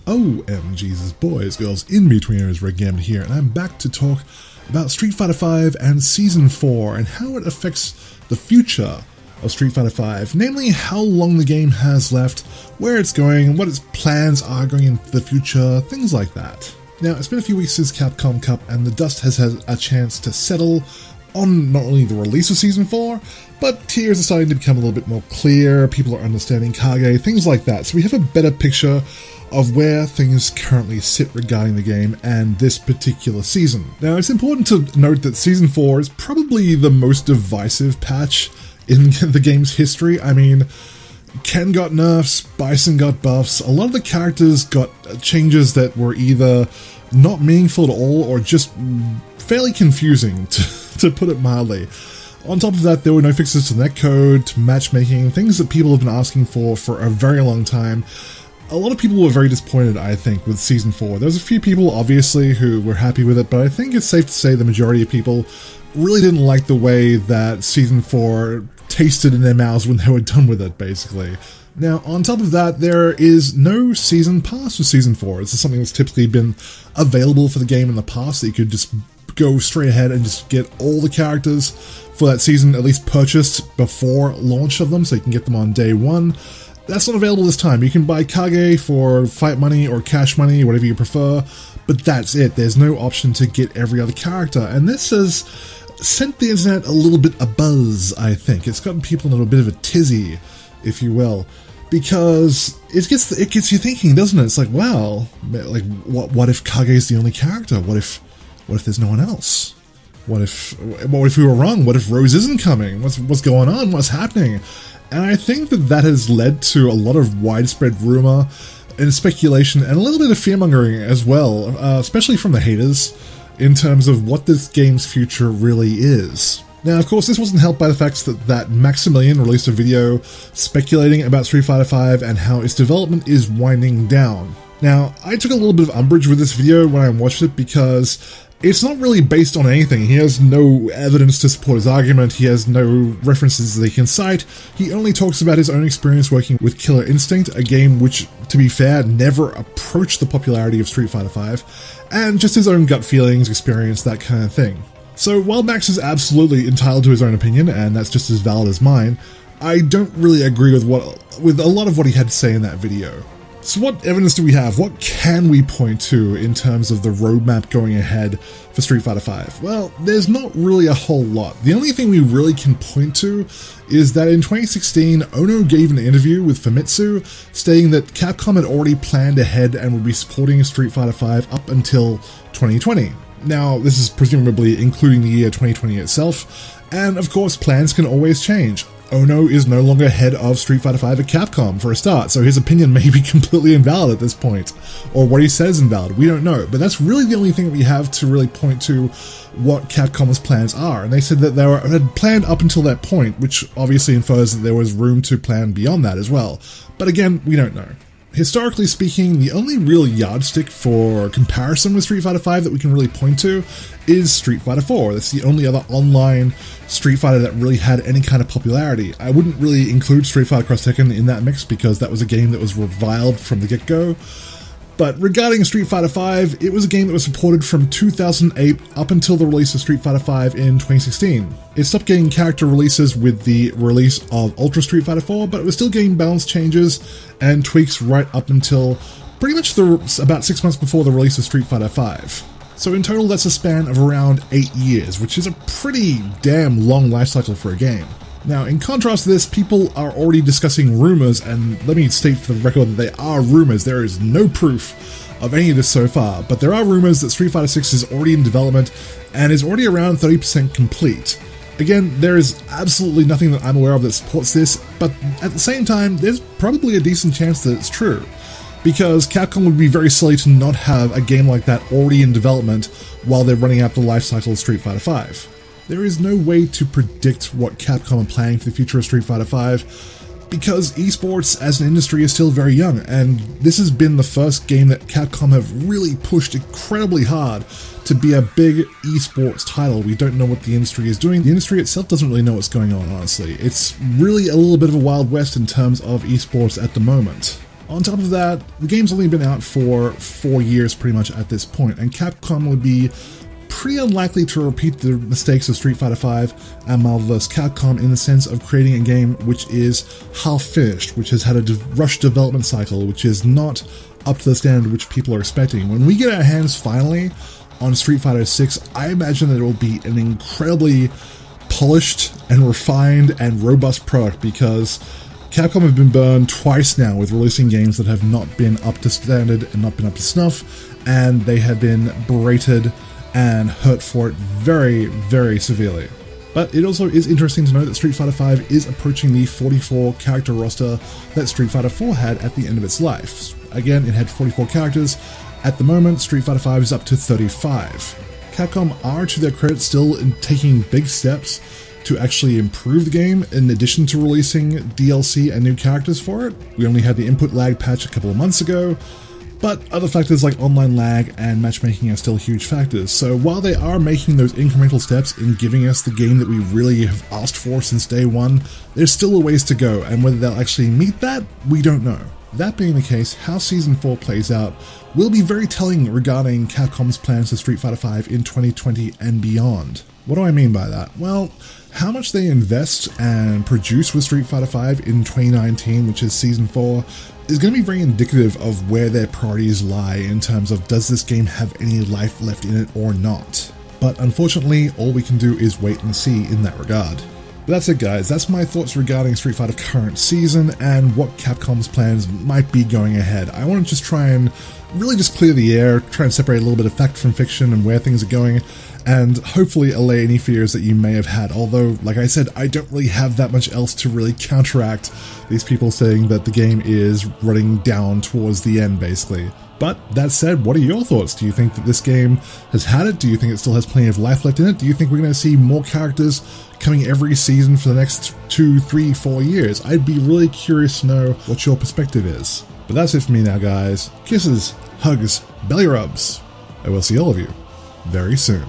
OMG's boys, girls, in-betweeners, Red Gambit here, and I'm back to talk about Street Fighter V and Season 4 and how it affects the future of Street Fighter V, namely how long the game has left, where it's going, and what its plans are going into the future, things like that. Now, it's been a few weeks since Capcom Cup, and the dust has had a chance to settle on not only the release of Season 4, but tiers are starting to become a little bit more clear, people are understanding Kage, things like that, so we have a better picture of where things currently sit regarding the game and this particular season. Now, it's important to note that Season 4 is probably the most divisive patch in the game's history. I mean, Ken got nerfs, Bison got buffs, a lot of the characters got changes that were either not meaningful at all or just fairly confusing, to put it mildly. On top of that, there were no fixes to netcode, to matchmaking, things that people have been asking for a very long time. A lot of people were very disappointed, I think, with Season 4. There's a few people, obviously, who were happy with it, but I think it's safe to say the majority of people really didn't like the way that Season 4 tasted in their mouths when they were done with it, basically. Now, on top of that, there is no Season Pass for Season 4. This is something that's typically been available for the game in the past, that you could just go straight ahead and just get all the characters for that season at least purchased before launch of them, so you can get them on day one. That's not available this time. You can buy Kage for fight money or cash money, whatever you prefer, but that's it. There's no option to get every other character, and this has sent the internet a little bit abuzz, I think. It's gotten people in a bit of a tizzy, if you will, because it gets you thinking, doesn't it? It's like, wow, like what if Kage is the only character? What if there's no one else? What if we were wrong? What if Rose isn't coming? What's going on? What's happening? And I think that has led to a lot of widespread rumor and speculation and a little bit of fear-mongering as well, especially from the haters, in terms of what this game's future really is. Now, of course, this wasn't helped by the fact that Maximilian released a video speculating about Street Fighter V and how its development is winding down. Now, I took a little bit of umbrage with this video when I watched it because it's not really based on anything. He has no evidence to support his argument, he has no references that he can cite, he only talks about his own experience working with Killer Instinct, a game which, to be fair, never approached the popularity of Street Fighter V, and just his own gut feelings, experience, that kind of thing. So while Max is absolutely entitled to his own opinion, and that's just as valid as mine, I don't really agree with a lot of what he had to say in that video. So what evidence do we have? What can we point to in terms of the roadmap going ahead for Street Fighter V? Well, there's not really a whole lot. The only thing we really can point to is that in 2016, Ono gave an interview with Famitsu stating that Capcom had already planned ahead and would be supporting Street Fighter V up until 2020. Now, this is presumably including the year 2020 itself, and of course plans can always change. Ono is no longer head of Street Fighter V at Capcom, for a start, so his opinion may be completely invalid at this point, or what he says invalid, we don't know, but that's really the only thing that we have to really point to what Capcom's plans are, and they said that they had planned up until that point, which obviously infers that there was room to plan beyond that as well, but again, we don't know. Historically speaking, the only real yardstick for comparison with Street Fighter V that we can really point to is Street Fighter 4. That's the only other online Street Fighter that really had any kind of popularity. I wouldn't really include Street Fighter Cross Tekken in that mix because that was a game that was reviled from the get-go. But regarding Street Fighter V, it was a game that was supported from 2008 up until the release of Street Fighter V in 2016. It stopped getting character releases with the release of Ultra Street Fighter 4, but it was still getting balance changes and tweaks right up until pretty much about 6 months before the release of Street Fighter V. So in total, that's a span of around 8 years, which is a pretty damn long life cycle for a game. Now, in contrast to this, people are already discussing rumors, and let me state for the record that they are rumors. There is no proof of any of this so far, but there are rumors that Street Fighter 6 is already in development and is already around 30% complete. Again, there is absolutely nothing that I'm aware of that supports this, but at the same time, there's probably a decent chance that it's true, because Capcom would be very silly to not have a game like that already in development while they're running out the life cycle of Street Fighter V. There is no way to predict what Capcom are planning for the future of Street Fighter V, because esports as an industry is still very young, and this has been the first game that Capcom have really pushed incredibly hard to be a big esports title. We don't know what the industry is doing. The industry itself doesn't really know what's going on, honestly. It's really a little bit of a Wild West in terms of esports at the moment. On top of that, the game's only been out for 4 years pretty much at this point, and Capcom would be pretty unlikely to repeat the mistakes of Street Fighter V and Marvel vs. Capcom in the sense of creating a game which is half finished, which has had a rushed development cycle, which is not up to the standard which people are expecting. When we get our hands finally on Street Fighter 6, I imagine that it will be an incredibly polished and refined and robust product, because Capcom have been burned twice now with releasing games that have not been up to standard and not been up to snuff, and they have been berated and hurt for it very, very severely. But it also is interesting to know that Street Fighter V is approaching the 44 character roster that Street Fighter 4 had at the end of its life. Again, it had 44 characters. At the moment, Street Fighter V is up to 35. Capcom are, to their credit, still taking big steps to actually improve the game, in addition to releasing DLC and new characters for it. We only had the input lag patch a couple of months ago, but other factors like online lag and matchmaking are still huge factors. So while they are making those incremental steps in giving us the game that we really have asked for since day one, there's still a ways to go, and whether they'll actually meet that, we don't know. That being the case, how Season 4 plays out will be very telling regarding Capcom's plans for Street Fighter V in 2020 and beyond. What do I mean by that? Well, how much they invest and produce with Street Fighter V in 2019, which is Season 4, is going to be very indicative of where their priorities lie in terms of, does this game have any life left in it or not? But unfortunately, all we can do is wait and see in that regard. But that's it, guys. That's my thoughts regarding Street Fighter current season and what Capcom's plans might be going ahead. I want to just try and really just clear the air, try and separate a little bit of fact from fiction and where things are going, and hopefully allay any fears that you may have had. Although, like I said, I don't really have that much else to really counteract these people saying that the game is running down towards the end, basically. But that said, what are your thoughts? Do you think that this game has had it? Do you think it still has plenty of life left in it? Do you think we're going to see more characters coming every season for the next 2, 3, 4 years? I'd be really curious to know what your perspective is. But that's it for me now, guys. Kisses, hugs, belly rubs. I will see all of you very soon.